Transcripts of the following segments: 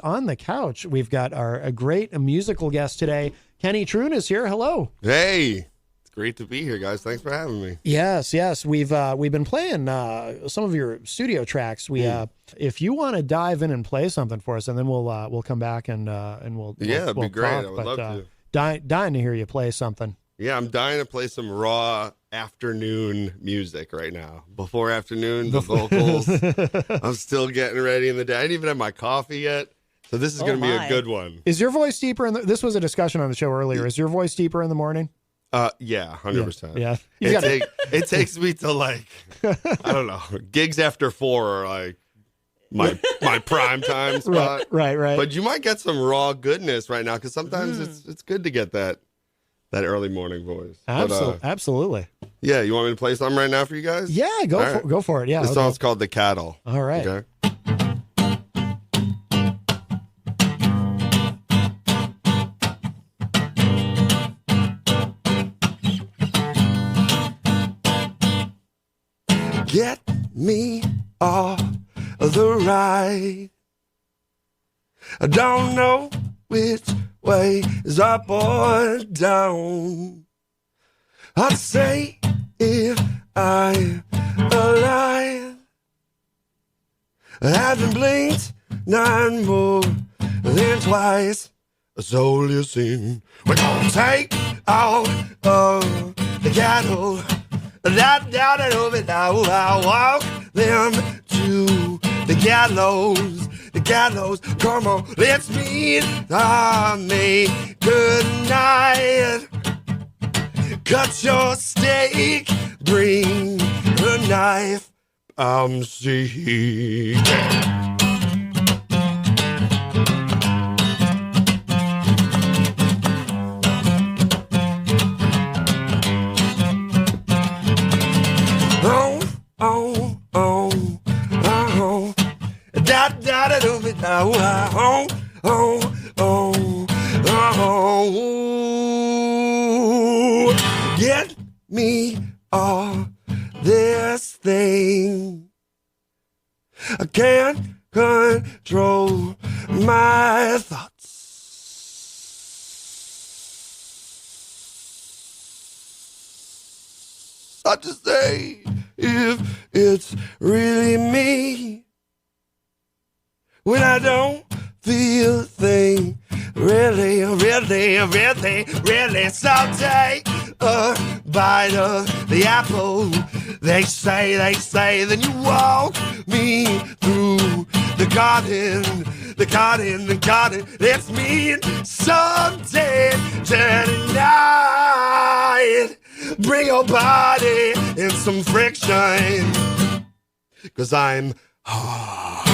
On the couch, we've got a great musical guest today. Kenny Truhn is here. Hello. Hey, it's great to be here, guys. Thanks for having me. Yes. We've been playing some of your studio tracks. If you want to dive in and play something for us, and then we'll come back and we'll it'd we'll be great. talk, I would love to. Dying to hear you play something. Yeah, I'm dying to play some raw afternoon music right now. Before afternoon, the vocals. I'm still getting ready in the day. I didn't even have my coffee yet. So this is going to be a good one. Is your voice deeper this was a discussion on the show earlier. Is your voice deeper in the morning? Yeah, 100%. Yeah. It takes me to I don't know, gigs after 4 are my prime time spot. Right. But you might get some raw goodness right now because sometimes it's good to get that early morning voice. Absolutely. Yeah, you want me to play something right now for you guys? Yeah, go for it. Yeah. This song's called The Cattle. All right. Okay. Get me off the ride. I don't know which way is up or down. I'd say if I'm alive, I haven't blinked 9 more than twice. That's all you seen. We're gonna take all of the cattle. Down and over now, I'll walk them to the gallows. The gallows, come on, let's meet. Make good night. Cut your steak, bring a knife. I'm seeking. Get me off this thing. I can't control my thoughts. I just say if it's really me. When I don't feel a thing, really, so take a bite of the apple. They say, then you walk me through the garden. Let's meet someday tonight. Bring your body in some friction, 'cause I'm hard.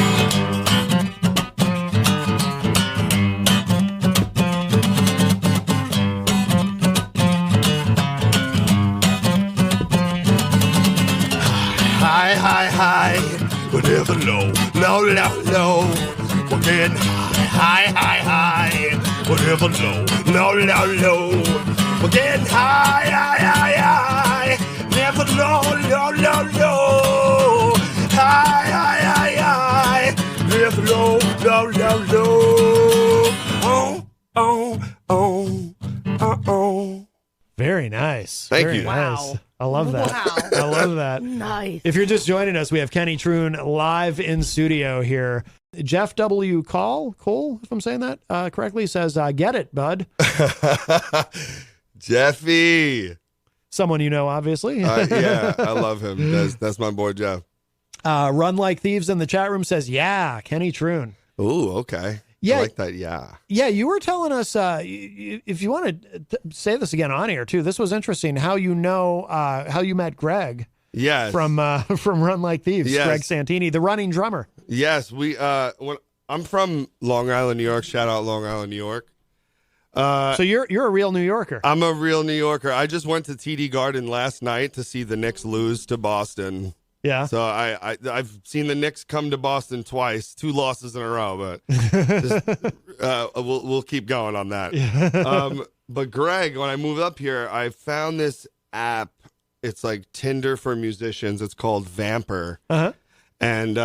High, but never low. We're getting high, but never low. We're getting high, never low. High, never low. Oh. Very nice. Thank you. Nice. Wow. I love that. Wow. I love that. Nice. If you're just joining us, we have Kenny Truhn live in studio here. Jeff W. Cole, if I'm saying that correctly, says, get it, bud. Jeffy. Someone you know, obviously. Yeah, I love him. That's my boy, Jeff. Run Like Thieves in the chat room says, yeah, Kenny Truhn. Ooh, okay. Yeah. I like that, yeah. Yeah, you were telling us, if you want to say this again on air, too, this was interesting, how you met Greg. Yes. From Run Like Thieves, yes. Greg Santini, the running drummer. Yes, when I'm from Long Island, New York. Shout out Long Island, New York. So you're a real New Yorker. I'm a real New Yorker. I just went to TD Garden last night to see the Knicks lose to Boston. Yeah. So I've seen the Knicks come to Boston twice, 2 losses in a row, but we'll keep going on that. Yeah. But Greg, when I moved up here, I found this app. It's like Tinder for musicians. It's called Vamper. Uh-huh. And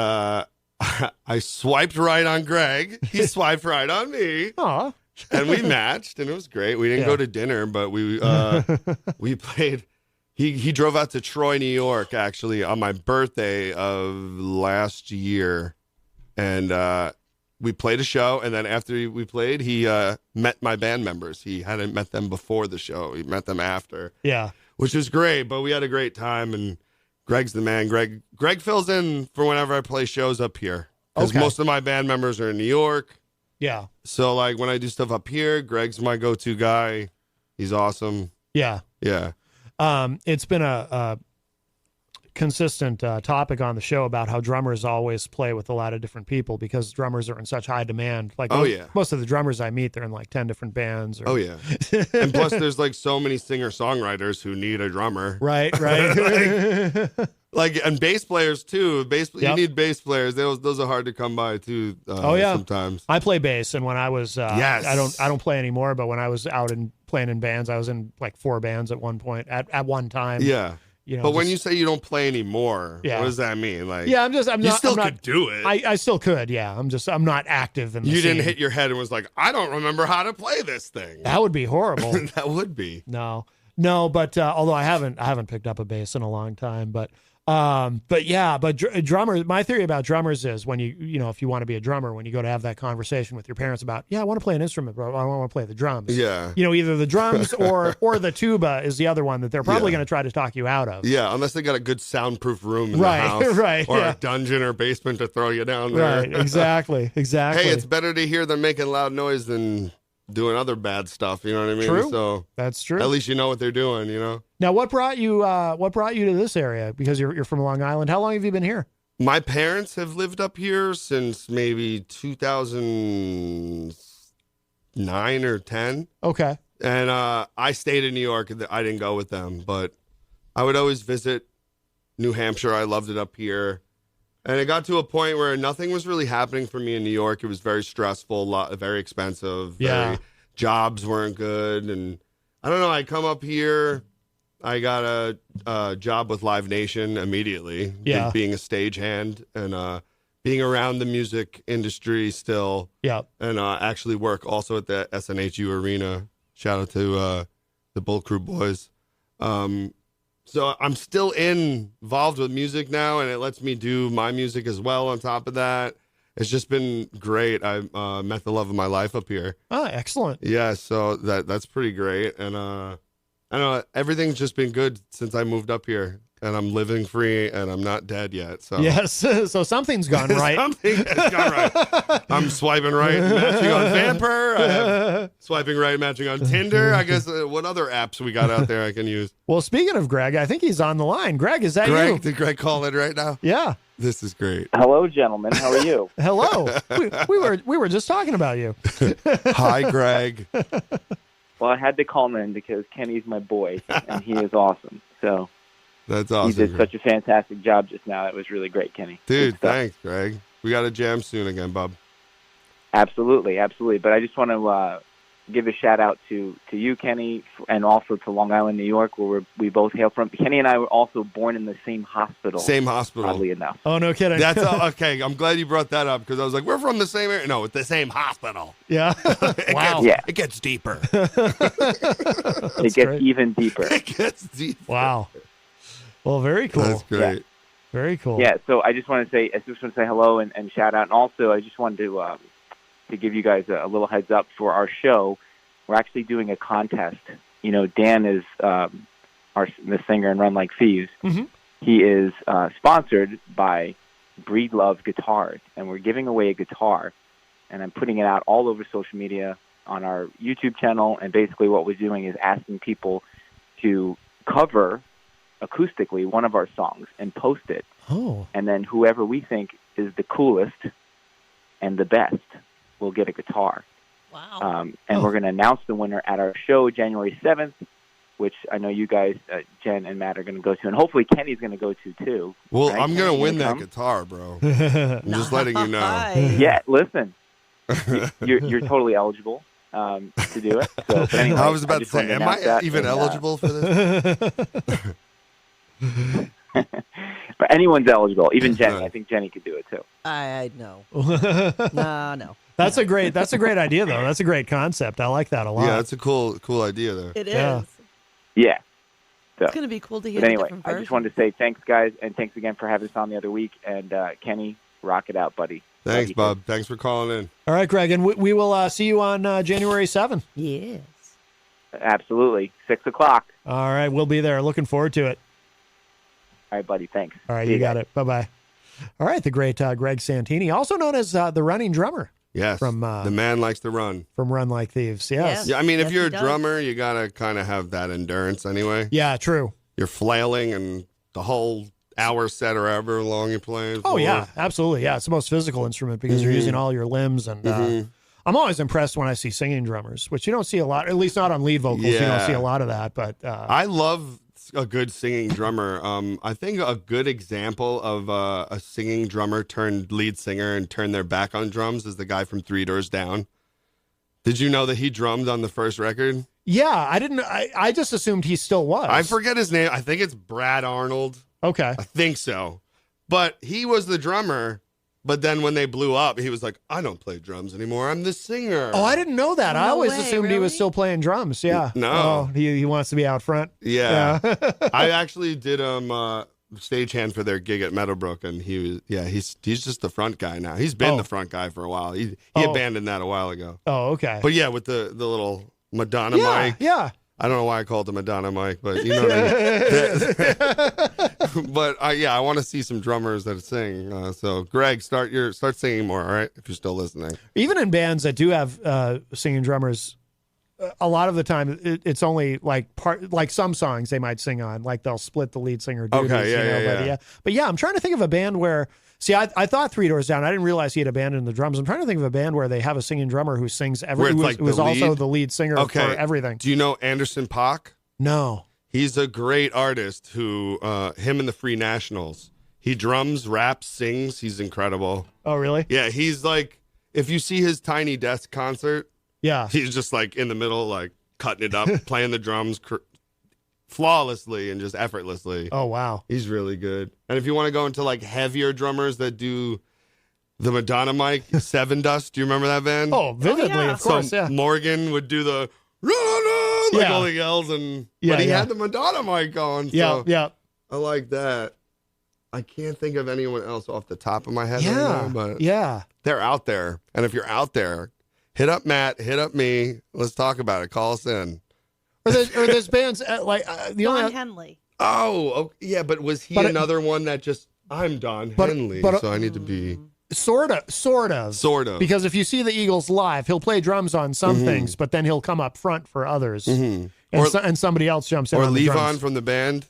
I swiped right on Greg. He swiped right on me. Aw. And we matched, and it was great. We didn't go to dinner, but we played. He drove out to Troy, New York, actually, on my birthday of last year. And we played a show, and then after we played, he met my band members. He hadn't met them before the show. He met them after. Yeah. Which was great, but we had a great time, and Greg's the man. Greg fills in for whenever I play shows up here. Because most of my band members are in New York. Yeah. So, like, when I do stuff up here, Greg's my go-to guy. He's awesome. Yeah. Yeah. It's been a consistent topic on the show about how drummers always play with a lot of different people because drummers are in such high demand. Like, most of the drummers I meet, they're in like 10 different bands. Oh, yeah. And plus, there's like so many singer-songwriters who need a drummer. Right. Like, and bass players too. You need bass players. Those are hard to come by too. Sometimes I play bass, and when I was yes, I don't play anymore. But when I was out and playing in bands, I was in like 4 bands at one point at one time. Yeah. But when you say you don't play anymore, what does that mean? Like, you still could do it. I still could. Yeah, I'm not active in the You scene. didn't hit your head and was like, I don't remember how to play this thing. That would be horrible. That would be. No, but although I haven't picked up a bass in a long time, but drummers. My theory about drummers is when if you want to be a drummer, when you go to have that conversation with your parents about, I want to play an instrument, but I want to play the drums. Yeah. Either the drums or the tuba is the other one that they're probably going to try to talk you out of. Yeah, unless they got a good soundproof room in the house, or a dungeon or basement to throw you down there. Right. Exactly. Hey, it's better to hear them making loud noise than doing other bad stuff. You know what I mean? True. So that's true. At least you know what they're doing. Now, what brought you to this area? Because you're from Long Island. How long have you been here? My parents have lived up here since maybe 2009 or 10. Okay. And I stayed in New York. I didn't go with them, but I would always visit New Hampshire. I loved it up here. And it got to a point where nothing was really happening for me in New York. It was very stressful, very expensive. Jobs weren't good. And I don't know. I come up here. I got a job with Live Nation immediately. Yeah. Being a stagehand and being around the music industry still. Yeah. And actually work also at the SNHU Arena. Shout out to the Bull Crew boys. So I'm still involved with music now, and it lets me do my music as well on top of that. It's just been great. I met the love of my life up here. Oh, excellent. Yeah, so that's pretty great. And I don't know, everything's just been good since I moved up here. And I'm living free, and I'm not dead yet. So yes, so something's gone right. Something has gone right. I'm swiping right, matching on Vamper. I have swiping right, matching on Tinder. I guess what other apps we got out there I can use? Well, speaking of Greg, I think he's on the line. Greg, is that Greg, you? Did Greg call in right now? Yeah. This is great. Hello, gentlemen. How are you? Hello. We were just talking about you. Hi, Greg. Well, I had to call him in because Kenny's my boy, and he is awesome. So. That's awesome. You did such a fantastic job just now. It was really great, Kenny. Dude, thanks, Greg. We got to jam soon again, bub. Absolutely. But I just want to give a shout out to you, Kenny, and also to Long Island, New York, where we both hail from. Kenny and I were also born in the same hospital. Same hospital. Oddly enough. Oh, no kidding. That's okay. I'm glad you brought that up because I was like, we're from the same area. No, it's the same hospital. Yeah. Wow. It gets deeper. It gets even deeper. It gets deeper. Wow. Well, very cool. That's great. Yeah. Very cool. Yeah, so I just want to say hello and shout out. And also, I just wanted to give you guys a little heads up for our show. We're actually doing a contest. Dan is the singer in Run Like Thieves. Mm-hmm. He is sponsored by Breed Love Guitars, and we're giving away a guitar. And I'm putting it out all over social media on our YouTube channel. And basically what we're doing is asking people to cover acoustically one of our songs and post it. Oh. And then whoever we think is the coolest and the best will get a guitar. Wow. And we're going to announce the winner at our show January 7th, which I know you guys, Jen and Matt, are going to go to. And hopefully Kenny's going to go to, too. Well, right? I'm going to win that guitar, bro. I'm just letting you know. Yeah, listen. You're totally eligible to do it. So, but anyway, I was about to say, am I even eligible for this? But anyone's eligible, even Jenny. I think Jenny could do it too. I know. No. That's a great idea though. That's a great concept. I like that a lot. Yeah, that's a cool idea there. It is. Yeah. So, it's going to be cool to hear. But anyway, I just wanted to say thanks, guys, and thanks again for having us on the other week. And Kenny, rock it out, buddy. Thanks, Bob. Thanks for calling in. All right, Greg, and we will see you on January 7th. Yes. Absolutely. 6:00. All right, we'll be there. Looking forward to it. All right, buddy. Thanks. All right, you got it. Bye-bye. All right, the great Greg Santini, also known as the running drummer. Yes, from the man likes to run. From Run Like Thieves, yes. Yeah, I mean, if you're a drummer, you got to kind of have that endurance anyway. Yeah, true. You're flailing and the whole hour set or however long you play. Oh, yeah, absolutely. Yeah, it's the most physical instrument because you're using all your limbs. And I'm always impressed when I see singing drummers, which you don't see a lot, at least not on lead vocals. Yeah. You don't see a lot of that. But I love a good singing drummer. I think a good example of a singing drummer turned lead singer and turned their back on drums is the guy from 3 Doors Down. Did you know that he drummed on the first record? Yeah, I didn't. I just assumed he still was. I forget his name. I think it's Brad Arnold. Okay. I think so. But he was the drummer. But then when they blew up, he was like, I don't play drums anymore. I'm the singer. Oh, I didn't know that. I always assumed he was still playing drums. Yeah. No. Oh, he wants to be out front. Yeah. I actually did stagehand for their gig at Meadowbrook, and he's just the front guy now. He's been the front guy for a while. He abandoned that a while ago. Oh, okay. But yeah, with the little Madonna mic. Yeah. I don't know why I called it Madonna mic, but you know what I mean. But I want to see some drummers that sing. So Greg, start singing more, all right? If you're still listening. Even in bands that do have singing drummers, a lot of the time it's only like some songs they might sing on, like they'll split the lead singer duties. Okay, But I'm trying to think of a band where. See, I thought 3 Doors Down. I didn't realize he had abandoned the drums. I'm trying to think of a band where they have a singing drummer who sings who was also the lead singer for everything. Do you know Anderson .Paak? No. He's a great artist who, him and the Free Nationals. He drums, raps, sings. He's incredible. Oh, really? Yeah, he's like, if you see his Tiny Desk concert, he's just like in the middle, like cutting it up, playing the drums flawlessly and just effortlessly. Oh, wow. He's really good. And if you want to go into like heavier drummers that do the Madonna mic, Seven Dust, do you remember that band? Oh, vividly, of course, so Morgan would do the like all the yells, but he had the Madonna mic on. So I like that. I can't think of anyone else off the top of my head anymore, but they're out there. And if you're out there, hit up Matt, hit up me. Let's talk about it. Call us in. Or there's bands like the Don Henley. Oh, yeah, but was he another one that just I'm Don Henley, so I need to be sort of. Because if you see the Eagles live, he'll play drums on some things, but then he'll come up front for others, and somebody else jumps in. Or on the Levon drums. from the band.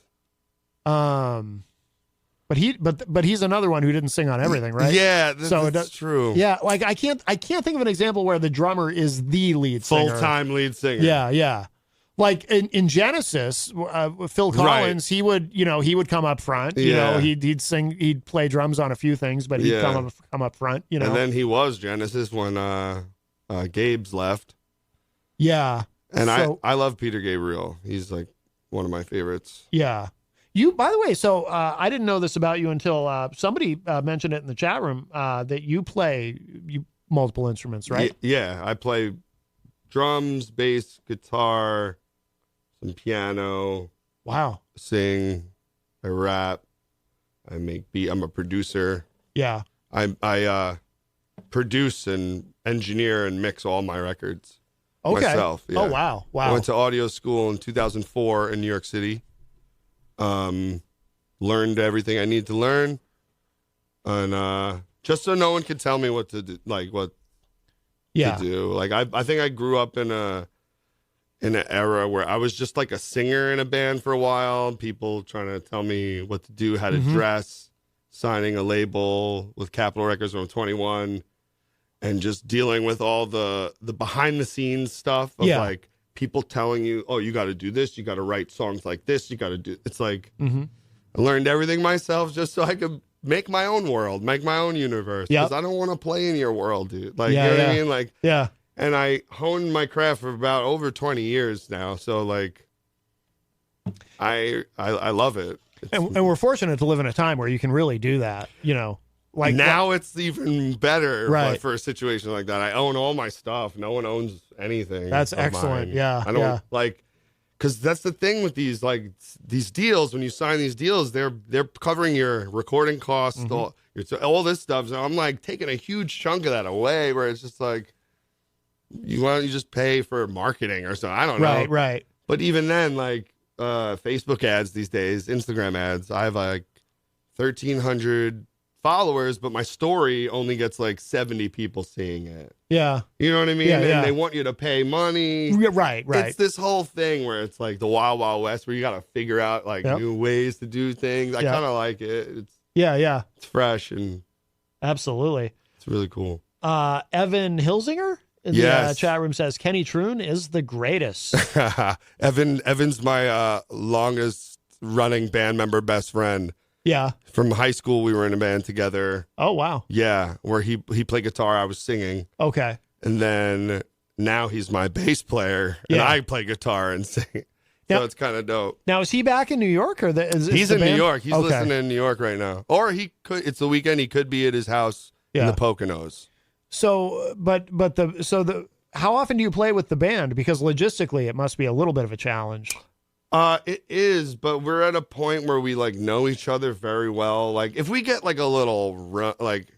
But he's another one who didn't sing on everything, right? Yeah, that's true. Yeah, like I can't think of an example where the drummer is the lead singer, full-time lead singer. Yeah. Like in Genesis, Phil Collins, he would come up front. You know, he'd sing, he'd play drums on a few things, but he'd come up front. You know, and then he was Genesis when Gabe's left. Yeah, and I love Peter Gabriel. He's like one of my favorites. Yeah. By the way, so I didn't know this about you until somebody mentioned it in the chat room that you play multiple instruments, right? Yeah, I play drums, bass, guitar, some piano. Wow. Sing, I rap, I make beat. I'm a producer. Yeah. I produce and engineer and mix all my records myself. Yeah. Oh, wow. I went to audio school in 2004 in New York City. Learned everything I need to learn. And just so no one could tell me what to do, to do. Like I think I grew up in an era where I was just like a singer in a band for a while. People trying to tell me what to do, how to dress, signing a label with Capitol Records when I'm 21, and just dealing with all the behind the scenes stuff of like people telling you, oh, you got to do this, you got to write songs like this, you got to do. It's like I learned everything myself just so I could make my own world, make my own universe. Because I don't want to play in your world, dude. Like, you know what I mean? Like, and I honed my craft for about over 20 years now. So like, I love it. And we're fortunate to live in a time where you can really do that, Like now it's even better right. for a situation like that. I own all my stuff. No one owns anything. That's excellent. Mine. Yeah. I don't because that's the thing with these deals. When you sign these deals, they're covering your recording costs, all this stuff. So I'm like taking a huge chunk of that away where it's just like, why don't you just pay for marketing or something? I don't know. Right. But even then, like Facebook ads these days, Instagram ads, I have like 1,300 followers, but my story only gets like 70 people seeing it. Yeah. You know what I mean? And they want you to pay money. Yeah, right. It's this whole thing where it's like the Wild Wild West where you got to figure out like new ways to do things. I kind of like it. It's fresh and absolutely. It's really cool. Evan Hilsinger in the chat room says Kenny Truhn is the greatest. Evan's my longest running band member, best friend. Yeah. From high school, we were in a band together. Oh, wow. Yeah, where he played guitar, I was singing. Okay. And then now he's my bass player, and I play guitar and sing. So it's kind of dope. Now, is he back in New York? Or he's in New York. He's listening in New York right now. Or he could. It's the weekend. He could be at his house in the Poconos. So, how often do you play with the band? Because logistically, it must be a little bit of a challenge. It is, but we're at a point where we like know each other very well. Like if we get like a little run, like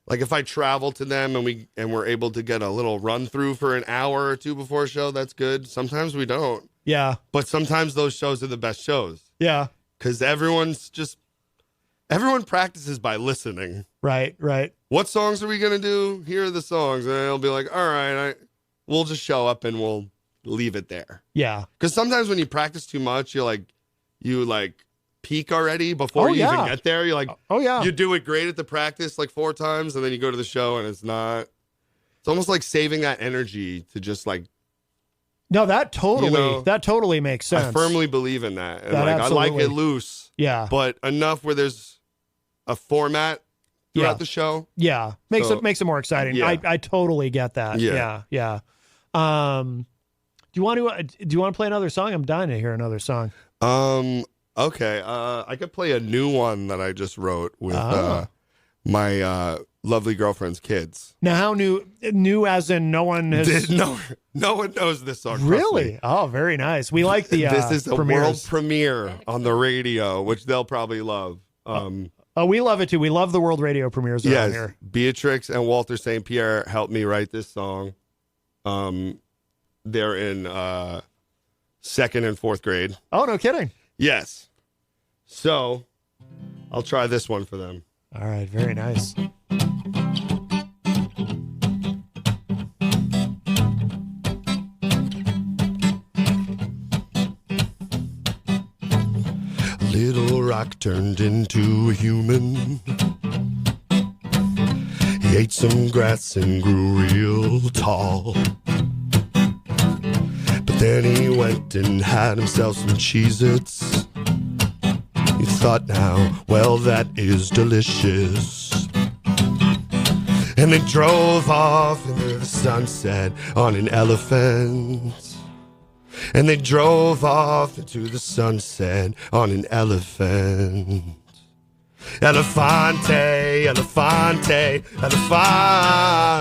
if I travel to them and we're able to get a little run through for an hour or two before a show, that's good. Sometimes we don't. Yeah. But sometimes those shows are the best shows. Yeah. Because everyone practices by listening. Right. What songs are we gonna do? Here are the songs, and they'll be like, all right, we'll just show up and we'll leave it there. Yeah. Because sometimes when you practice too much, you peak already before you even get there. You're like, you do it great at the practice like 4 times, and then you go to the show and it's almost like saving that energy to just like. No, that totally makes sense. I firmly believe in that. And I like it loose. Yeah. But enough where there's a format throughout the show. Yeah. Makes it more exciting. Yeah. I totally get that. Yeah. Do you want to play another song? I'm dying to hear another song. Okay. I could play a new one that I just wrote with my lovely girlfriend's kids. Now, how new as in no one has... No one knows this song. Really? Oh, very nice. We like the this is a premieres. World premiere on the radio, which they'll probably love. We love it too. We love the world radio premieres around here. Beatrix and Walter St. Pierre helped me write this song. They're in 2nd and 4th grade. Oh, no kidding. Yes. So I'll try this one for them. All right. Very nice. Little rock turned into a human. He ate some grass and grew real tall. But then he went and had himself some Cheez-Its. He thought now, well, that is delicious. And they drove off into the sunset on an elephant. And they drove off into the sunset on an elephant. Elefante, elefante, elefante,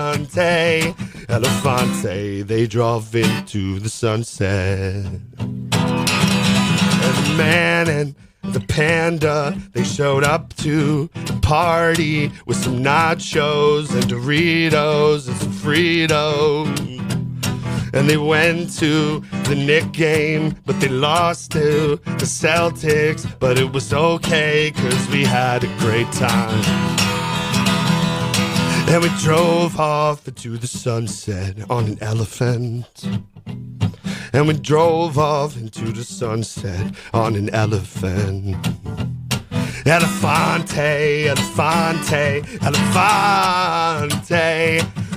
elefante. They drove into the sunset. And the man and the panda, they showed up to the party with some nachos and Doritos and some Fritos. And they went to the Knick game, but they lost to the Celtics. But it was okay, cause we had a great time. And we drove off into the sunset on an elephant. And we drove off into the sunset on an elephant. Elefante, elefante, elefante.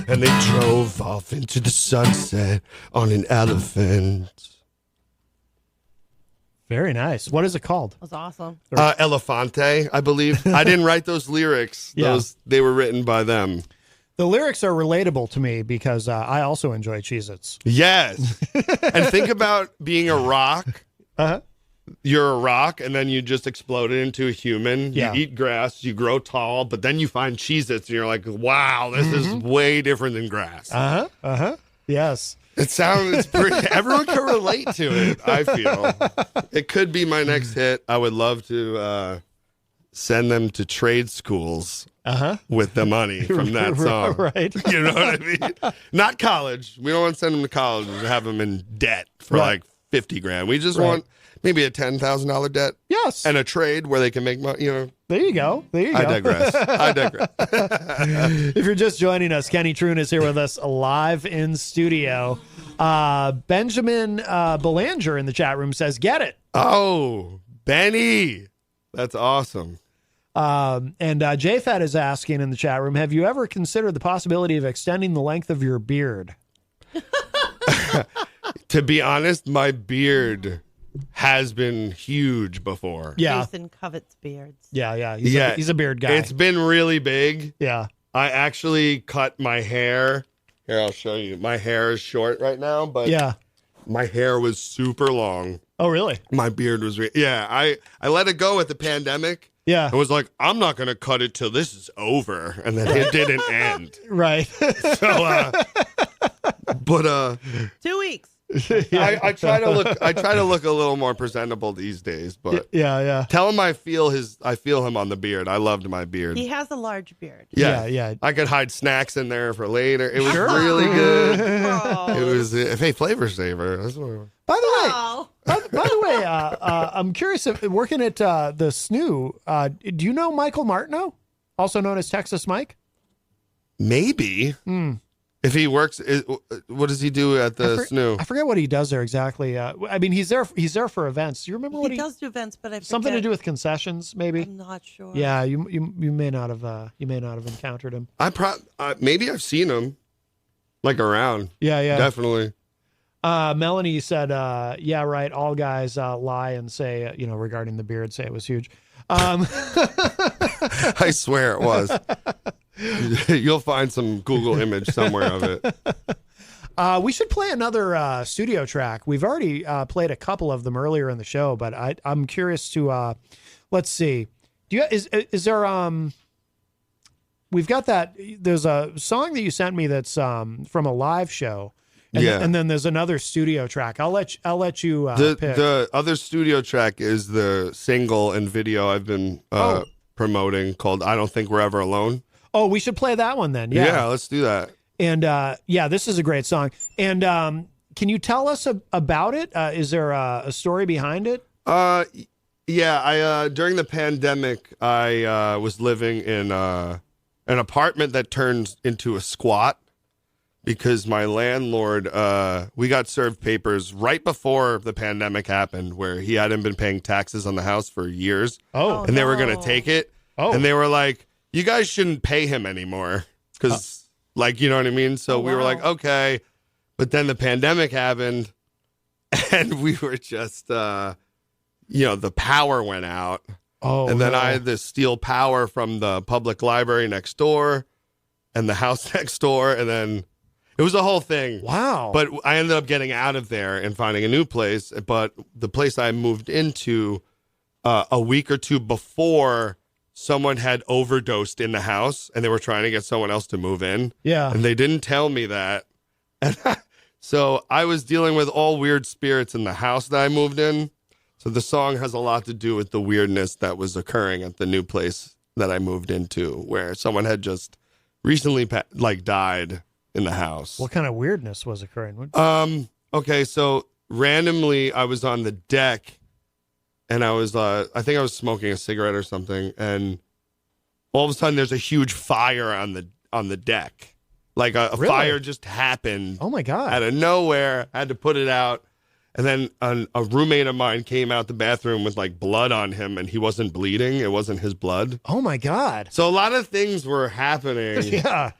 And they drove off into the sunset on an elephant. Very nice. What is it called? That's awesome. Elefante, I believe. I didn't write those lyrics. They were written by them. The lyrics are relatable to me because I also enjoy Cheez-Its. Yes. And think about being a rock. Uh-huh. you're a rock and then you just exploded into a human. Yeah. You eat grass, you grow tall, but then you find Cheez-Its and you're like, wow, this is way different than grass. Yes. It sounds pretty, everyone can relate to it, I feel. It could be my next hit. I would love to send them to trade schools with the money from that song. Right. You know what I mean? Not college. We don't want to send them to college and have them in debt for like 50 grand. We just want maybe a $10,000 debt. Yes. And a trade where they can make money, you know. There you go. I digress. If you're just joining us, Kenny Truhn is here with us live in studio. Benjamin Belanger in the chat room says, get it. Oh, Benny. That's awesome. And JFAT is asking in the chat room, have you ever considered the possibility of extending the length of your beard? To be honest, my beard has been huge before. Yeah. Jason covets beards. Yeah. He's a beard guy. It's been really big. Yeah. I actually cut my hair. Here, I'll show you. My hair is short right now, but my hair was super long. Oh, really? My beard was, I let it go at the pandemic. Yeah. I was like, I'm not going to cut it till this is over. And then it didn't end. Right. So, but 2 weeks. I try to look a little more presentable these days, but yeah. Tell him I feel him on the beard. I loved my beard. He has a large beard. Yeah. I could hide snacks in there for later. It was really good. It was hey, flavor saver. That's what By the way, I'm curious if working at the SNU, do you know Michael Martineau, also known as Texas Mike? Maybe. If he works, what does he do at the SNU? I forget what he does there exactly. I mean, he's there for events. Do you remember what he does do events, but I forget. Something to do with concessions, maybe. I'm not sure. Yeah, you may not have encountered him. Maybe I've seen him, like around. Yeah, definitely. Melanie said, "Yeah, right. All guys lie and say, regarding the beard, say it was huge." I swear it was. You'll find some Google image somewhere of it. We should play another studio track. We've already played a couple of them earlier in the show, but I'm curious to let's see. Is there we've got that. There's a song that you sent me that's from a live show. And then there's another studio track. I'll let you pick. The other studio track is the single and video I've been promoting called "I Don't Think We're Ever Alone." Oh, we should play that one then. Yeah, let's do that. And this is a great song. And can you tell us about it? Is there a story behind it? Yeah. I during the pandemic, I was living in an apartment that turned into a squat because my landlord, we got served papers right before the pandemic happened, where he hadn't been paying taxes on the house for years. Oh, and they were going to take it. Oh, and they were like, you guys shouldn't pay him anymore because, you know what I mean? So we were like, okay. But then the pandemic happened and we were just, the power went out. Oh, and then I had to steal power from the public library next door and the house next door. And then it was a whole thing. Wow. But I ended up getting out of there and finding a new place. But the place I moved into a week or two before, someone had overdosed in the house and they were trying to get someone else to move in. Yeah. And they didn't tell me that. And so I was dealing with all weird spirits in the house that I moved in. So the song has a lot to do with the weirdness that was occurring at the new place that I moved into, where someone had just recently died in the house. What kind of weirdness was occurring? Okay, so randomly I was on the deck and I was, I think I was smoking a cigarette or something, and all of a sudden there's a huge fire on the deck. Like a Really? fire just happened. Oh my God. Out of nowhere. I had to put it out. And then a roommate of mine came out the bathroom with blood on him, and he wasn't bleeding. It wasn't his blood. Oh my God. So a lot of things were happening. Yeah.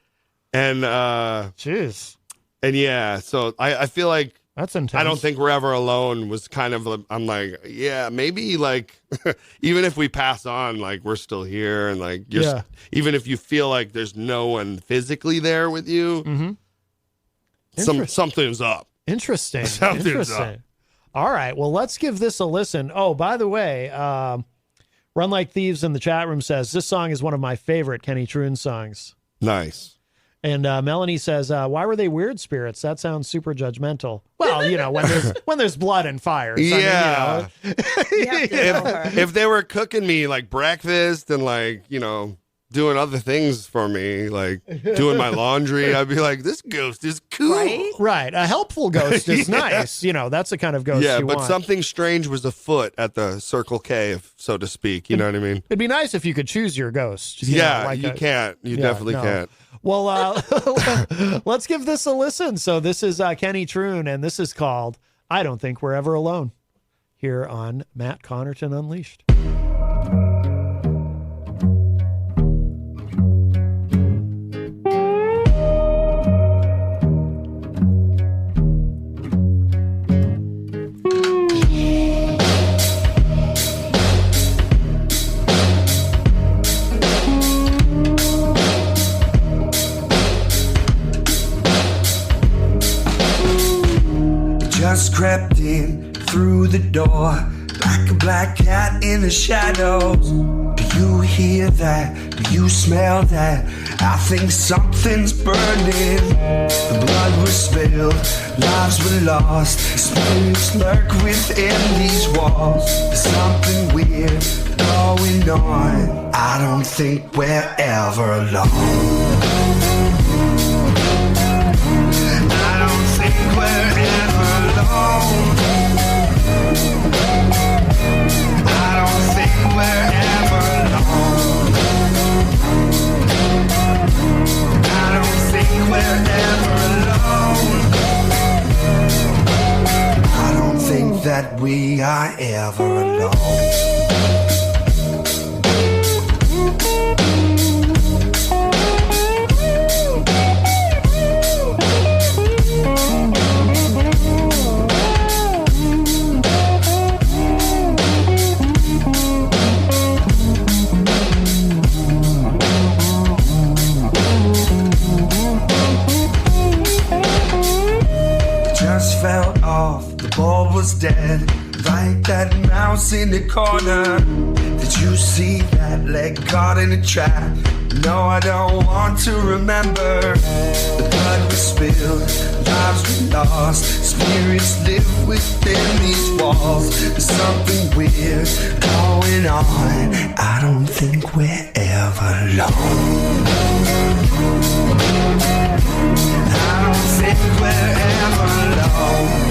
And jeez. And yeah, so I feel like that's intense. I don't think we're ever alone was kind of, I'm like, yeah, maybe even if we pass on, we're still here. And even if you feel like there's no one physically there with you, something's up. Interesting. Something's up. All right. Well, let's give this a listen. Oh, by the way, Run Like Thieves in the chat room says, this song is one of my favorite Kenny Truhn songs. Nice. And Melanie says, why were they weird spirits? That sounds super judgmental. Well, you know, when there's blood and fire. So, yeah. You have to know her. If they were cooking me like breakfast and like, you know, doing other things for me, like doing my laundry, I'd be like, this ghost is cool. Right. A helpful ghost is nice. You know, that's the kind of ghost you want. Yeah, but something strange was afoot at the Circle K, so to speak. You know what I mean? It'd be nice if you could choose your ghost. Yeah, you can't. You definitely can't. Well, let's give this a listen. So this is Kenny Truhn, and this is called I Don't Think We're Ever Alone, here on Matt Connarton Unleashed. Just crept in through the door like a black cat in the shadows. Do you hear that? Do you smell that? I think something's burning. The blood was spilled, lives were lost. Spirits lurk within these walls. There's something weird going on. I don't think we're ever alone. I don't think we're ever alone. I don't think we're ever alone. I don't think we're ever alone. I don't think that we are ever alone. Fell off, the ball was dead. Like that mouse in the corner. Did you see that leg caught in a trap? No, I don't want to remember. The blood was spilled, lives were lost. Spirits live within these walls. There's something weird going on. I don't think we're ever alone. I don't think we're ever alone.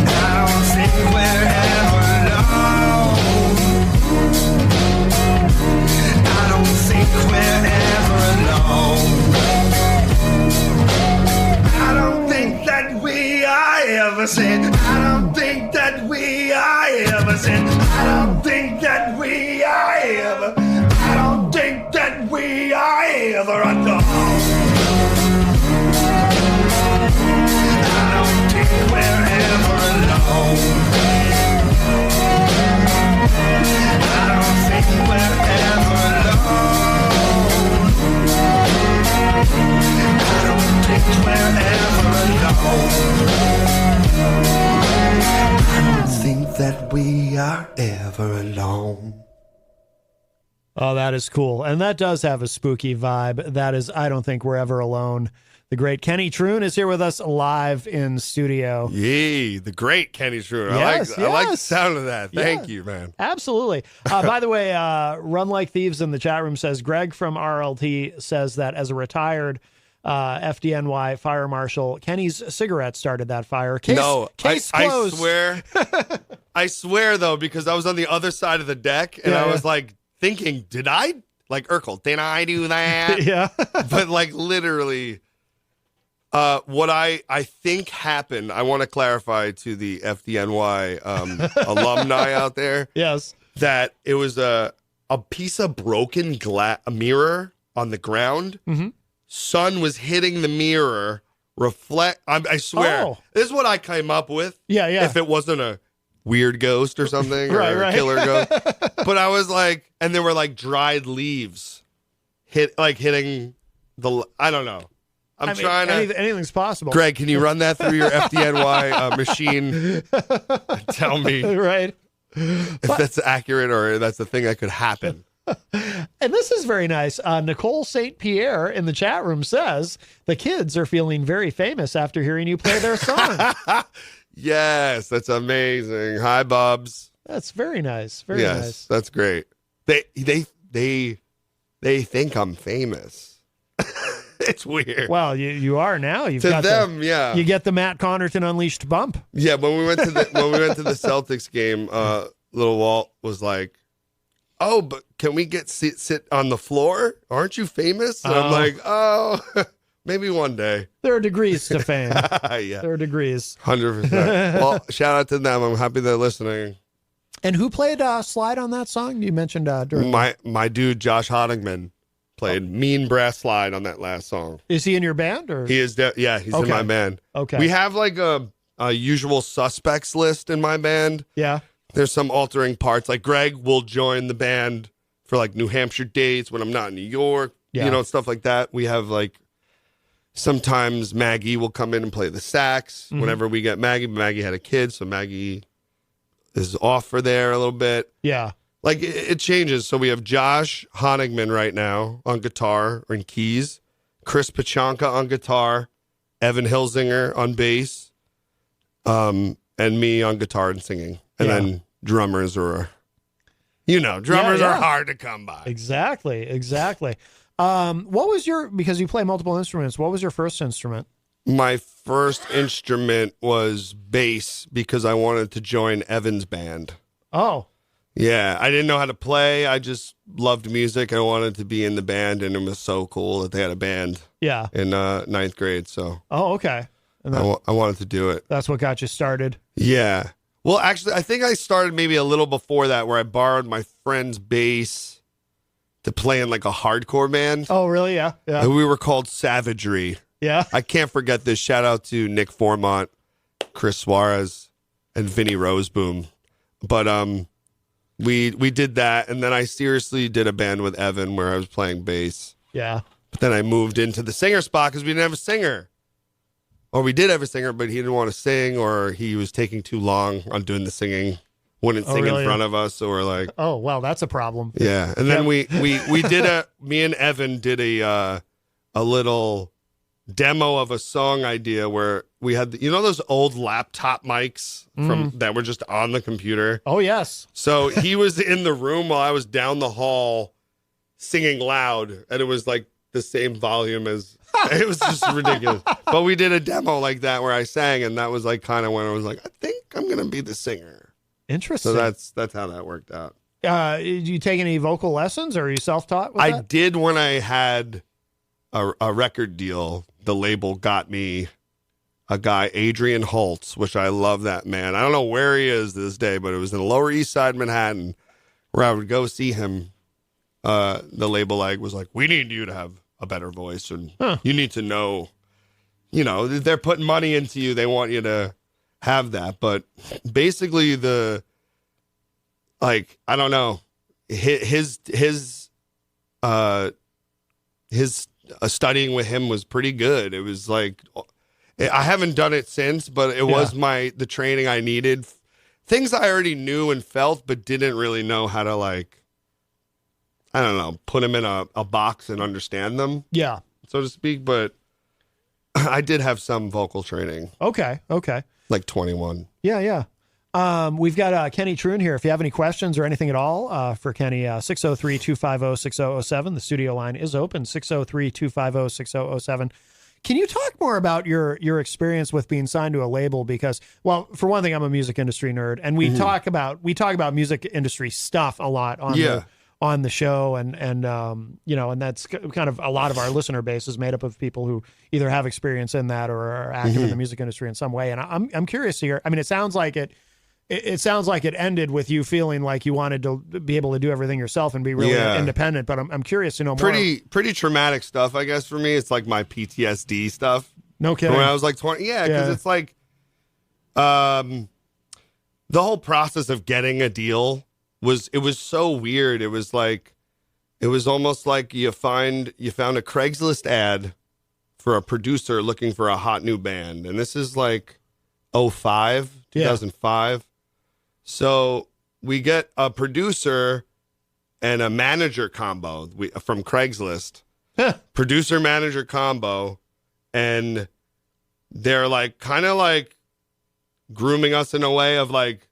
I don't think we're ever alone. I don't think we're ever alone. I don't think that we are ever said. I don't think that we are ever said. I don't think that we are ever. I don't think that we are ever alone. I don't think we're ever alone. I don't think we're ever alone. I don't think we're ever alone. I don't think that we are ever alone. Oh, that is cool. And that does have a spooky vibe. That is, I Don't Think We're Ever Alone. The great Kenny Truhn is here with us live in studio. Yay, the great Kenny Truhn. Yes, I like the sound of that. Thank you, man. Absolutely. By the way, Run Like Thieves in the chat room says, Greg from RLT says that as a retired FDNY fire marshal, Kenny's cigarette started that fire. Case closed. I swear, though, because I was on the other side of the deck, and I was like, thinking, did I, like Urkel, did I do that? Yeah. But like literally, what I think happened, I want to clarify to the FDNY alumni out there. Yes. That it was a piece of broken mirror on the ground. Mm-hmm. Sun was hitting the mirror, I swear. This is what I came up with. Yeah. If it wasn't a weird ghost or something, or a killer ghost. But I was like, and there were like dried leaves hitting the, I don't know. I'm trying to. Anything's possible. Greg, can you run that through your FDNY machine? And tell me, right? If that's accurate or that's a thing that could happen. And this is very nice. Nicole St. Pierre in the chat room says the kids are feeling very famous after hearing you play their song. Yes, that's amazing. Hi, Bubs. That's very nice. Very nice. That's great. They think I'm famous. It's weird. Well, you are now. You've to got them, yeah. You get the Matt Connarton Unleashed bump. Yeah, when we went to the Celtics game, little Walt was like, "Oh, but can we sit on the floor? Aren't you famous?" And I'm like, "Oh, maybe one day." There are degrees to fame. Yeah, there are degrees. 100%. Well, shout out to them. I'm happy they're listening. And who played slide on that song? You mentioned during my dude Josh Honigman played mean brass slide on that last song. Is he in your band or? He is. Yeah, he's in my band. Okay. We have like a usual suspects list in my band. Yeah. There's some altering parts. Like Greg will join the band for like New Hampshire dates when I'm not in New York. Yeah. Stuff like that. We have like sometimes Maggie will come in and play the sax whenever we get Maggie. Maggie had a kid, so Maggie is off for there a little bit. Yeah. Like, it changes. So we have Josh Honigman right now on guitar or in keys, Chris Pachanka on guitar, Evan Hilsinger on bass, and me on guitar and singing. And then drummers are hard to come by. Exactly. What was because you play multiple instruments, what was your first instrument? My first instrument was bass because I wanted to join Evan's band. Oh. Yeah, I didn't know how to play. I just loved music. I wanted to be in the band, and it was so cool that they had a band. Yeah. In ninth grade. So. Oh, okay. And I wanted to do it. That's what got you started. Yeah. Well, actually, I think I started maybe a little before that, where I borrowed my friend's bass to play in like a hardcore band. Oh, really? Yeah. Yeah. And we were called Savagery. Yeah. I can't forget this. Shout out to Nick Formont, Chris Suarez, and Vinny Roseboom. But we did that, and then I seriously did a band with Evan where I was playing bass. Yeah. But then I moved into the singer spot because we didn't have a singer. Or we did have a singer, but he didn't want to sing, or he was taking too long on doing the singing. Wouldn't sing in front of us, or like. Oh, well, that's a problem. Yeah, and then we did me and Evan did a little demo of a song idea where we had those old laptop mics from that were just on the computer. Oh yes. So he was in the room while I was down the hall singing loud, and it was like the same volume as it was just ridiculous. But we did a demo like that where I sang, and that was like kind of when I was like, I think I'm gonna be the singer. Interesting. So that's how that worked out. Did you take any vocal lessons, or are you self-taught with I that? did when I had a record deal. The label got me a guy, Adrian Holtz, which I love that man. I don't know where he is this day, but it was in the Lower East Side, Manhattan, where I would go see him. The label was like, we need you to have a better voice, and you need to know, they're putting money into you. They want you to have that. But basically I don't know, his studying with him was pretty good. It was like, I haven't done it since, but it was the training I needed. Things I already knew and felt, but didn't really know how to put them in a box and understand them. Yeah. So to speak, but I did have some vocal training. Okay. Like 21. Yeah. We've got Kenny Truhn here. If you have any questions or anything at all for Kenny, 603-250-6007. The studio line is open, 603-250-6007. Can you talk more about your experience with being signed to a label? Because, well, for one thing, I'm a music industry nerd, and we talk about music industry stuff a lot on the show, and that's kind of a lot of our listener base is made up of people who either have experience in that or are active in the music industry in some way. And I'm curious to hear. I mean, it sounds like it ended with you feeling like you wanted to be able to do everything yourself and be really independent. But I'm curious to know more. Pretty traumatic stuff, I guess, for me. It's like my PTSD stuff. No kidding. When I was like 20, because it's like the whole process of getting a deal was so weird. It was almost like you found a Craigslist ad for a producer looking for a hot new band. And this is like 2005. So we get a producer and a manager combo from Craigslist. Producer manager combo, and they're like kind of like grooming us in a way of like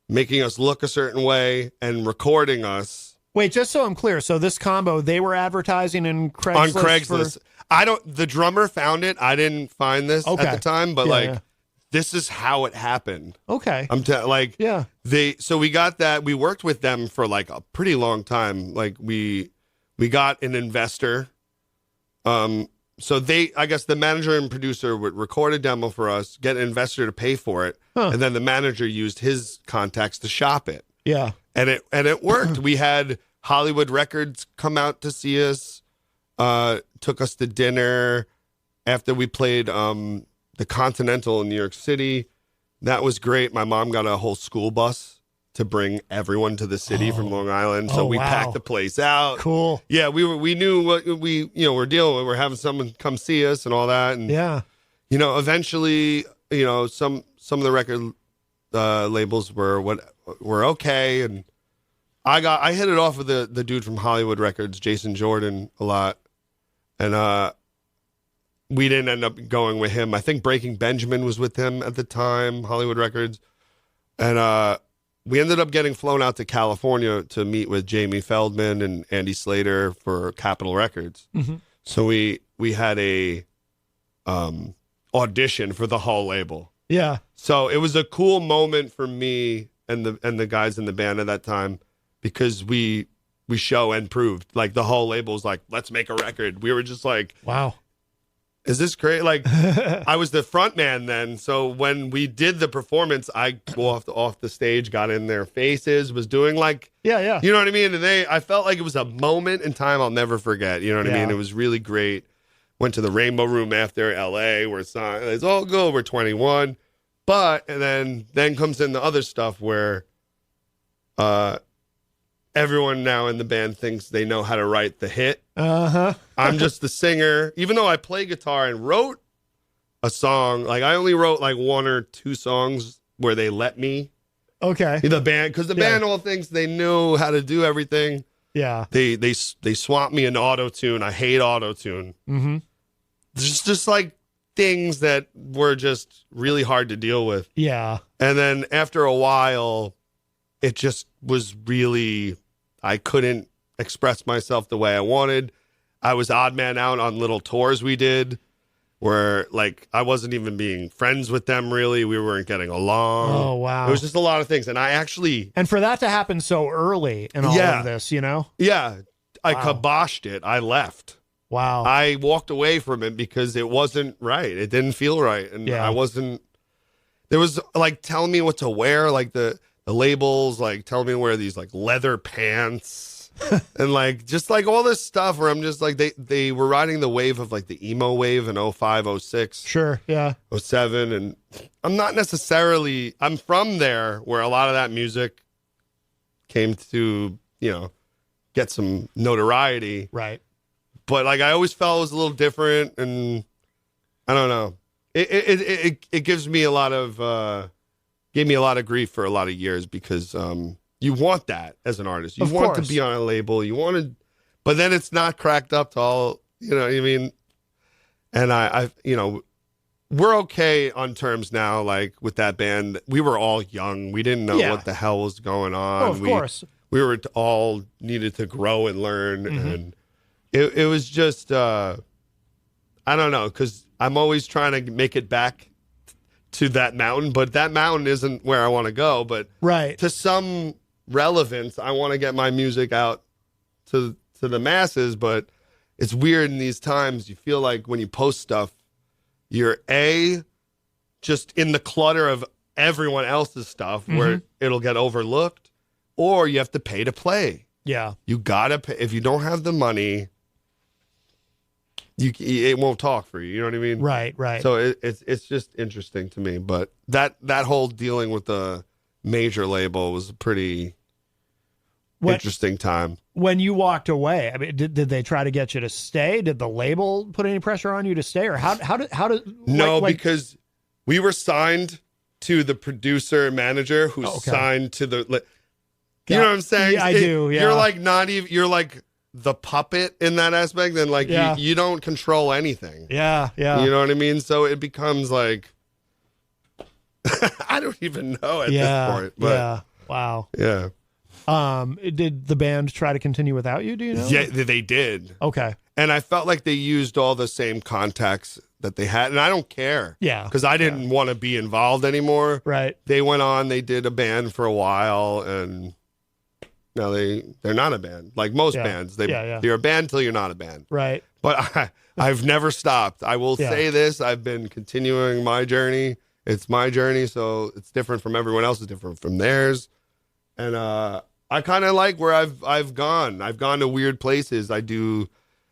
making us look a certain way and recording us. Wait, just so I'm clear, so this combo they were advertising in Craigslist on Craigslist. The drummer found it. I didn't find this at the time, but this is how it happened. Okay. So we got that. We worked with them for like a pretty long time. Like we got an investor. So I guess the manager and producer would record a demo for us, get an investor to pay for it, and then the manager used his contacts to shop it. Yeah. And it worked. We had Hollywood Records come out to see us, took us to dinner after we played the Continental in New York City. That was great. My mom got a whole school bus to bring everyone to the city from Long Island. So we packed the place out. Cool. Yeah, we knew what we're dealing with. We're having someone come see us and all that. And eventually, some of the record labels were okay, and I hit it off with the dude from Hollywood Records, Jason Jordan, a lot. And we didn't end up going with him. I think Breaking Benjamin was with him at the time, Hollywood Records. And we ended up getting flown out to California to meet with Jamie Feldman and Andy Slater for Capitol Records. Mm-hmm. So we had a audition for the whole label. Yeah. So it was a cool moment for me and the guys in the band at that time, because we show and proved. Like the whole label was like, let's make a record. We were just like, wow. Is this great? Like, I was the front man then. So when we did the performance, I off the stage, got in their faces, was doing like, yeah. You know what I mean? And I felt like it was a moment in time I'll never forget. You know what I mean? It was really great. Went to the Rainbow Room after LA, where it's all good. We're 21. And then comes in the other stuff where everyone now in the band thinks they know how to write the hit. Uh-huh. I'm just the singer. Even though I play guitar and wrote a song, like I only wrote like 1 or 2 songs where they let me. Okay. The band, because the band all thinks they knew how to do everything. Yeah. They swamp me into auto-tune. I hate auto-tune. Mm-hmm. Just like things that were just really hard to deal with. Yeah. And then after a while, it just was really, I couldn't express myself the way I wanted. I was odd man out on little tours we did where like I wasn't even being friends with them really. We weren't getting along. Oh, wow. It was just a lot of things. And And for that to happen so early in all of this, Yeah. I kiboshed it. I left. Wow. I walked away from it because it wasn't right. It didn't feel right. And there was like telling me what to wear, like the labels, like telling me to wear these like leather pants and like just like all this stuff where I'm just like they were riding the wave of like the emo wave in 05, 06. Sure, yeah. 07. And I'm from there where a lot of that music came to, get some notoriety. Right. But like I always felt it was a little different, and I don't know. It gives me a lot of gave me a lot of grief for a lot of years because you want that as an artist. You want to be on a label. You want to, but then it's not cracked up to all, what I mean? And I we're okay on terms now, like with that band. We were all young. We didn't know what the hell was going on. Oh, of course. We were all needed to grow and learn. Mm-hmm. And it was just, I don't know, because I'm always trying to make it back to that mountain, but that mountain isn't where I want to go. But to some relevance, I want to get my music out to the masses. But it's weird in these times. You feel like when you post stuff, you're just in the clutter of everyone else's stuff where it'll get overlooked, or you have to pay to play. Yeah, you gotta pay. If you don't have the money, it won't talk for you. You know what I mean? Right. So it's just interesting to me. But that whole dealing with the major label was pretty interesting time. When you walked away, I mean, did they try to get you to stay? Did the label put any pressure on you to stay, or how did? No, because we were signed to the producer and manager who signed to the. You know what I'm saying? Yeah, I do. Yeah. You're like not even. You're like the puppet in that aspect, and like you don't control anything. Yeah, yeah. You know what I mean? So it becomes like I don't even know at this point. But yeah. Wow. Yeah. Did the band try to continue without you? Do you know? Yeah, they did. Okay. And I felt like they used all the same contacts that they had, and I don't care. Yeah. Because I didn't want to be involved anymore. Right. They went on, they did a band for a while, and now they're not a band. Like most bands. You're a band till you're not a band. Right. But I've never stopped. I will say this, I've been continuing my journey. It's my journey, so it's different from everyone else, it's different from theirs. And I kind of like where I've gone. I've gone to weird places.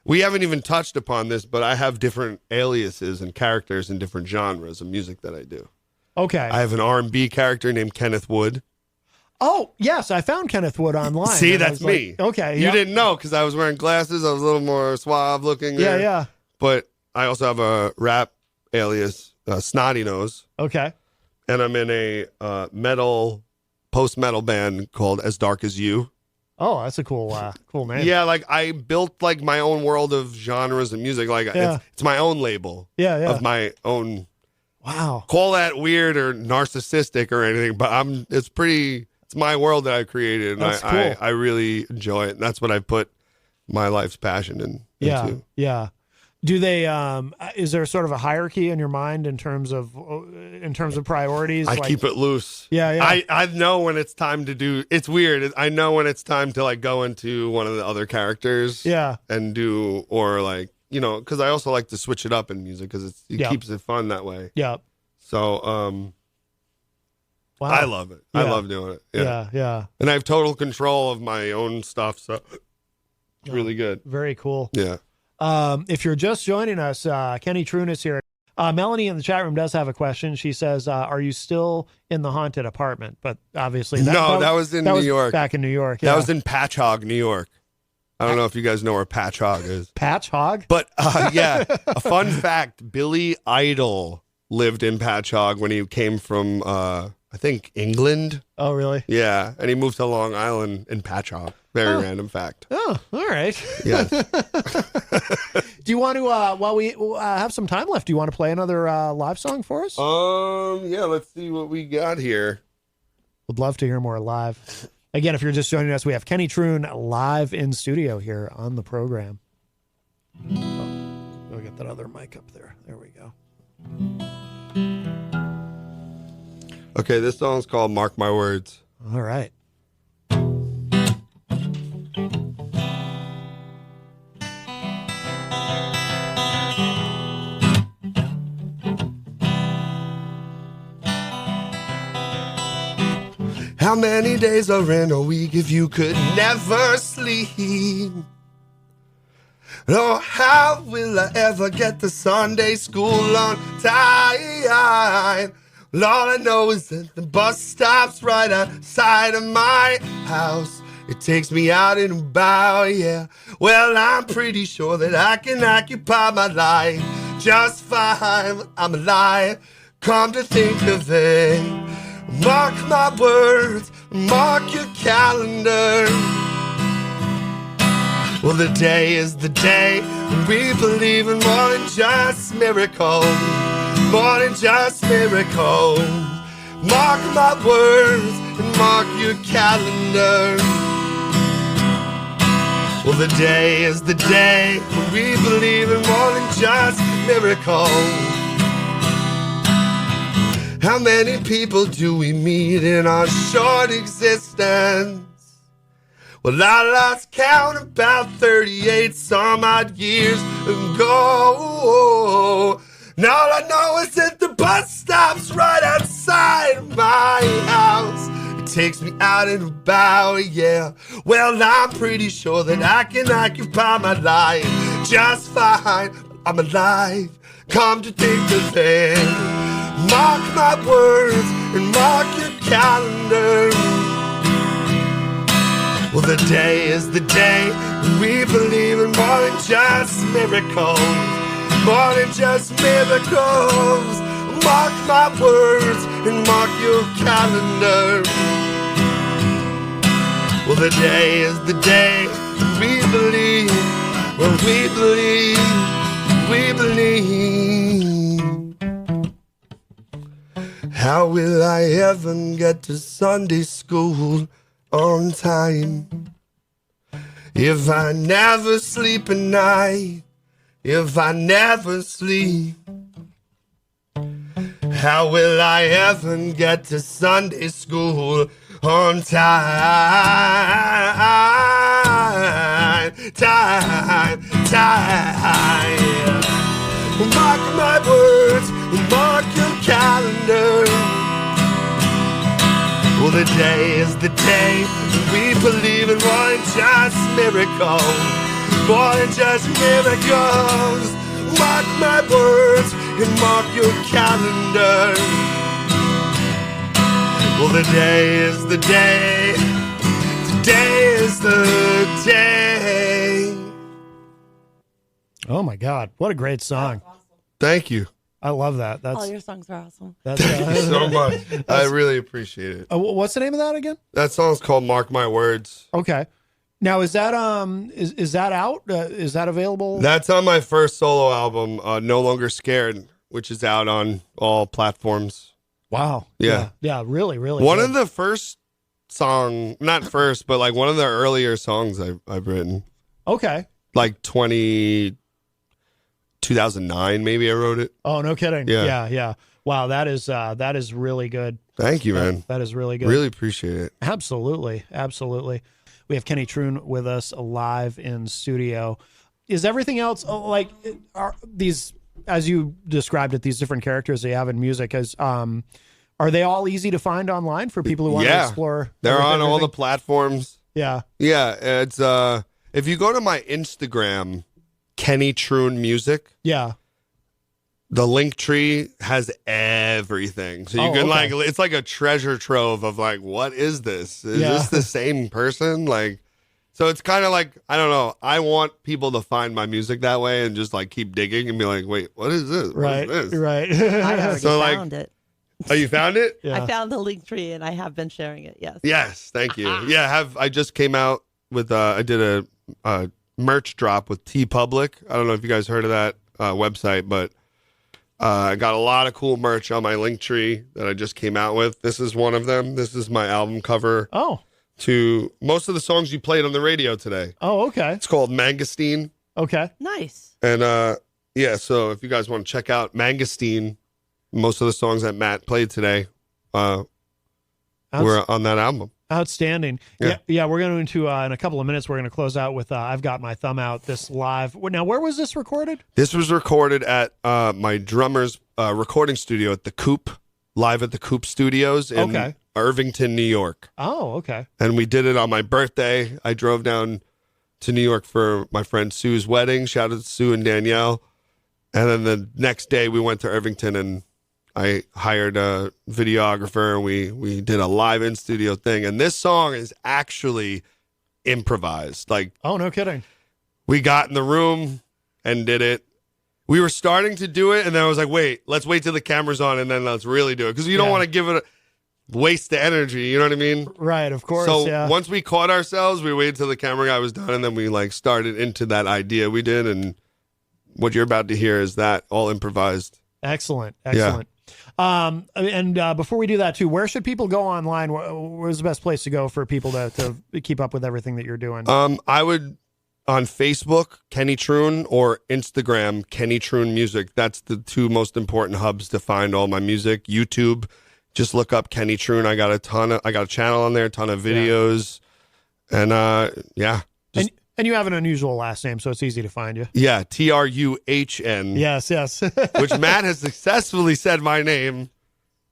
We haven't even touched upon this, but I have different aliases and characters in different genres of music that I do. Okay. I have an R&B character named Kenneth Wood. Oh, yes, I found Kenneth Wood online. See, that's me. Like, okay. You didn't know because I was wearing glasses. I was a little more suave looking there. Yeah. But I also have a rap alias, Snotty Nose. Okay. And I'm in a post-metal band called As Dark As You. Oh, that's a cool name. Yeah, like I built like my own world of genres and music. Like it's my own label. Yeah. Of my own. Wow. Call that weird or narcissistic or anything, but it's my world that I created, and that's cool. I really enjoy it. And that's what I put my life's passion into. Yeah. Do they? Is there sort of a hierarchy in your mind in terms of priorities? I keep it loose. Yeah. I know when it's time to do. It's weird. I know when it's time to like go into one of the other characters. Yeah. And do or like because I also like to switch it up in music because it keeps it fun that way. Yeah. So wow. I love it. Yeah. I love doing it. Yeah. And I have total control of my own stuff. So it's really good. Very cool. Yeah. If you're just joining us, Kenny Truhn is here. Melanie in the chat room does have a question. She says, are you still in the haunted apartment? But obviously that was in New York. Back in New York. Yeah. That was in Patchogue, New York. I don't know if you guys know where Patchogue is. Patchogue? But yeah, a fun fact, Billy Idol lived in Patchogue when he came from, I think, England. Oh, really? Yeah, and he moved to Long Island in Patchogue. Very random fact. Oh, all right. Yes. Do you want to, while we have some time left, do you want to play another live song for us? Yeah, let's see what we got here. Would love to hear more live. Again, if you're just joining us, we have Kenny Truhn live in studio here on the program. We'll get that other mic up there. There we go. Okay, this song's called Mark My Words. All right. How many days are in a week if you could never sleep? Oh, how will I ever get to Sunday school on time? Well, all I know is that the bus stops right outside of my house. It takes me out and about, yeah. Well, I'm pretty sure that I can occupy my life just fine. I'm alive, come to think of it. Mark my words, mark your calendar. Well, the day is the day when we believe in more than just miracles. More than just miracles. Mark my words and mark your calendar. Well, the day is the day when we believe in more than just miracles. How many people do we meet in our short existence? Well, I lost count about 38 some odd years ago. And all I know is that the bus stops right outside my house. It takes me out and about, yeah. Well, I'm pretty sure that I can occupy my life just fine. I'm alive, come to think of it. Mark my words and mark your calendar. Well, the day is the day when we believe in more than just miracles. More than just miracles. Mark my words and mark your calendar. Well, the day is the day when we believe. Well, we believe. We believe. How will I ever get to Sunday school on time if I never sleep at night? If I never sleep, how will I ever get to Sunday school on time? Time. Mark my words, mark your calendar. Well, the day is the day we believe in more than just miracles. More than just miracles. Mark my words and mark your calendar. Well, the day is the day. Today is the day. Oh my God, what a great song. Awesome. Thank you. I love that. All your songs are awesome. That's Thank you so much. I really appreciate it. What's the name of that again? That song's called Mark My Words. Okay. Now, is that is that out? Is that available? That's on my first solo album, No Longer Scared, which is out on all platforms. Wow. Yeah. Yeah, really, really. One good. of the first not first, but like one of the earlier songs I've written. Okay. Like 2009, maybe I wrote it. Oh, no kidding. Yeah. Yeah. Wow, that is really good. Thank you, man. That is really good. Really appreciate it. Absolutely. We have Kenny Truhn with us live in studio. Is everything else like are these, as you described it, these different characters that you have in music, are they all easy to find online for people who want to explore? They're on all the platforms. Yeah. Yeah. It's if you go to my Instagram, Kenny Truhn Music. Yeah. The link tree has everything. So you can it's like a treasure trove of like, what is this? Is this the same person? Like, so it's kind of like, I don't know. I want people to find my music that way and just like keep digging and be like, wait, what is this? Right. What is this? Right. I already found it. Oh, you found it? Yeah. I found the link tree and I have been sharing it. Yes. Yes. Thank you. Yeah. I just came out with, I did a merch drop with T Public. I don't know if you guys heard of that website, but I got a lot of cool merch on my link tree that I just came out with. This is one of them. This is my album cover. Oh. To most of the songs you played on the radio today. Oh, okay. It's called Mangosteen. Okay. Nice. And yeah, so if you guys want to check out Mangosteen, most of the songs that Matt played today were on that album. Outstanding. Yeah. We're going to in a couple of minutes. We're going to close out with "I've Got My Thumb Out." This live. Now, where was this recorded? This was recorded at my drummer's recording studio at the Coop, live at the Coop Studios in Irvington, New York. Oh, okay. And we did it on my birthday. I drove down to New York for my friend Sue's wedding. Shout out to Sue and Danielle. And then the next day we went to Irvington and I hired a videographer and we did a live in studio thing. And this song is actually improvised. Like, oh, no kidding. We got in the room and did it. We were starting to do it and then I was like, wait, let's wait till the camera's on and then let's really do it. Because you don't want to give it waste the energy, you know what I mean? Right, of course. So once we caught ourselves, we waited till the camera guy was done and then we like started into that idea we did. And what you're about to hear is that all improvised. Excellent. Yeah. And before we do that too, where should people go online? Where's the best place to go for people to keep up with everything that you're doing? I would on Facebook, Kenny Truhn, or Instagram, Kenny Truhn Music. That's the two most important hubs to find all my music. YouTube, just look up Kenny Truhn. I got a channel on there, a ton of videos, and And you have an unusual last name, so it's easy to find you. Yeah, Truhn. Yes. Which Matt has successfully said my name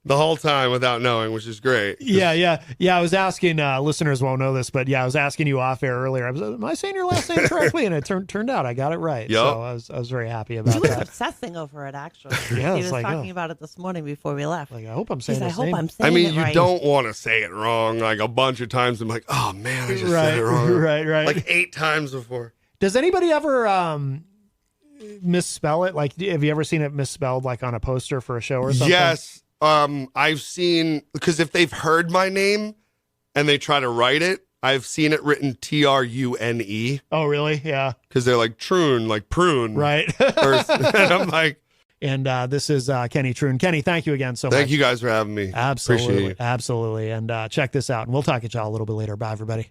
the whole time without knowing, which is great. Yeah. I was asking, listeners won't know this, but I was asking you off air earlier. Am I saying your last name correctly? And it turned out I got it right. Yep. So I was very happy about that. He was obsessing over it, actually. Yeah, he was talking about it this morning before we left. Like, I hope I'm saying it right. I mean, you don't want to say it wrong. Like a bunch of times, I'm like, oh man, I just said it wrong. Right. Like 8 times before. Does anybody ever misspell it? Like, have you ever seen it misspelled, like on a poster for a show or something? Yes. I've seen, because if they've heard my name and they try to write it, I've seen it written Trune. Oh, really? Yeah. Because they're like Truhn, like prune. Right. And I'm like. And this is Kenny Truhn. Kenny, thank you again so much. Thank you guys for having me. Absolutely. Appreciate you. Absolutely. And check this out. And we'll talk to y'all a little bit later. Bye, everybody.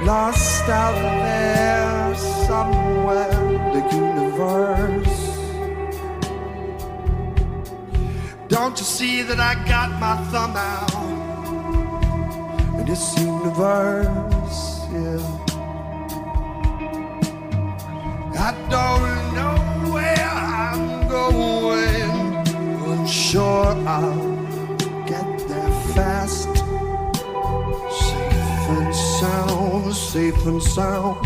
Lost out there somewhere in the universe. Don't you see that I got my thumb out in this universe? Yeah. I don't know where I'm going, but sure I'll get there fast. Safe and sound,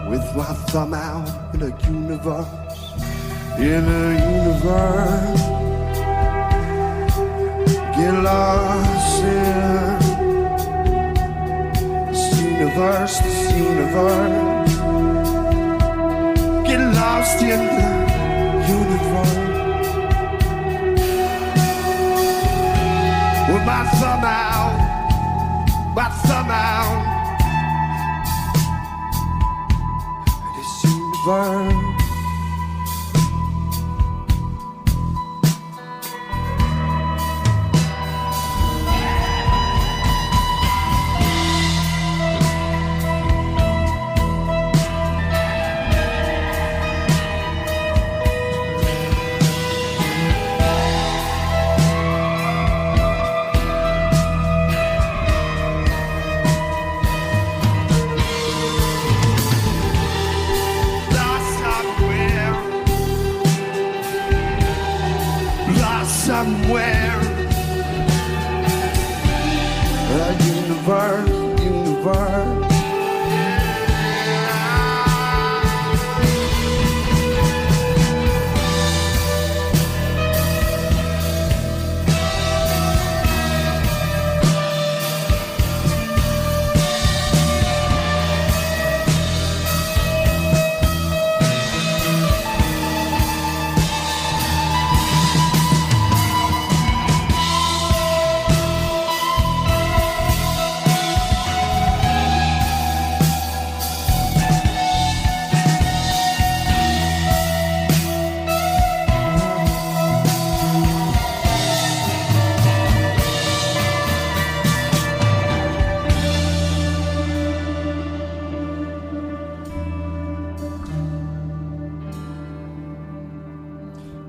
with my thumb out in a universe, get lost in this universe, get lost in the universe, with my thumb out. But somehow this universe somewhere, a universe.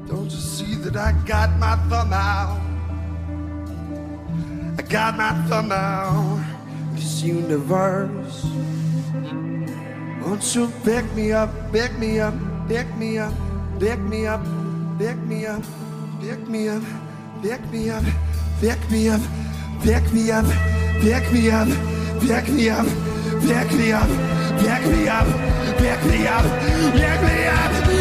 Don't you see that I got my thumb out? I got my thumb out. This universe. Won't you pick me up, pick me up, pick me up, pick me up, pick me up, pick me up, pick me up, pick me up, pick me up, pick me up, pick me up, pick me up, pick me up, pick me up, pick me up, pick me up.